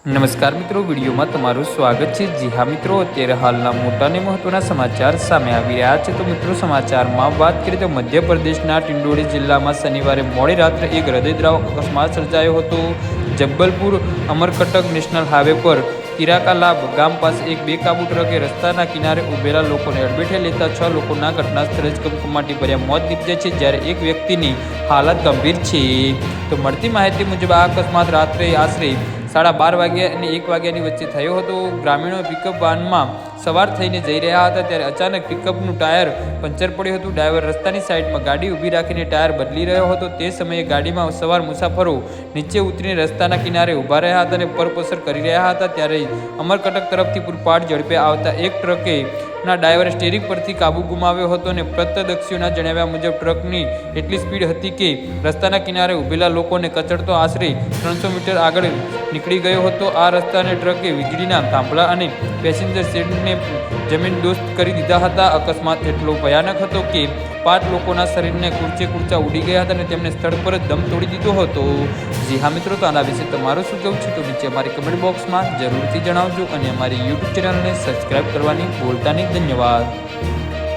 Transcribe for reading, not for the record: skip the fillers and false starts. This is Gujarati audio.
નમસ્કાર મિત્રો, વિડીયોમાં તમારું સ્વાગત છે। જી હા મિત્રો, અત્યારે હાલના મોટા અને મહત્વના સમાચાર સામે આવી રહ્યા છે। તો મિત્રો, સમાચારમાં વાત કરીએ તો મધ્યપ્રદેશના ટિંડોળી જિલ્લામાં શનિવારે મોડી રાત્રે એક હૃદયદ્રાવક અકસ્માત સર્જાયો હતો। જબ્બલપુર અમરકટક નેશનલ હાઈવે પર તિરાકાલાબ ગામ પાસે એક બેકાબુ ટ્રકે રસ્તાના કિનારે ઉભેલા લોકોને અડફેટે લેતા 6 લોકોના ઘટના સ્થળે જ કમકમાટી ભર્યા મોત નીપજ્યા છે, જ્યારે એક વ્યક્તિની હાલત ગંભીર છે। તો મળતી માહિતી મુજબ આ અકસ્માત રાત્રે આશરે 12:30 વાગ્યા અને 1 વાગ્યાની વચ્ચે થયો હતો। ગ્રામીણો પિકઅપ વાનમાં સવાર થઈને જઈ રહ્યા હતા ત્યારે અચાનક પિકઅપનું ટાયર પંચર પડ્યું હતું। ડ્રાઈવર રસ્તાની સાઈડમાં ગાડી ઊભી રાખીને ટાયર બદલી રહ્યો હતો। તે સમયે ગાડીમાં સવાર મુસાફરો નીચે ઉતરીને રસ્તાના કિનારે ઊભા રહ્યા હતા અને પરપસર કરી રહ્યા હતા। ત્યારે અમરકટક તરફથી પૂરપાટ ઝડપે આવતા એક ટ્રકે ના ડ્રાઈવરે સ્ટીરિંગ પરથી કાબુ ગુમાવ્યો હતો અને પ્રત્યક્ષીઓના જણાવ્યા મુજબ ટ્રકની એટલી સ્પીડ હતી કે રસ્તાના કિનારે ઊભેલા લોકોને કચડતો આશરે 300 મીટર આગળ નીકળી ગયો હતો। આ રસ્તાને ટ્રકે વીજળીના થાંભલા અને પેસેન્જર શેડને જમીનદોસ્ત કરી દીધા હતા। અકસ્માત એટલો ભયાનક હતો કે 5 લોકોના શરીરને કૂંચા ઉડી ગયા હતા અને તેમને સ્થળ પર જ દમ તોડી દીધો હતો। જી હા મિત્રો, તો આના વિશે તમારું શું કહેવું છે તો નીચે અમારી કમેન્ટ બોક્સમાં જરૂરથી જણાવજો અને અમારી યુટ્યુબ ચેનલને સબસ્ક્રાઈબ કરવાની ભૂલતા નહીં। ધન્યવાદ।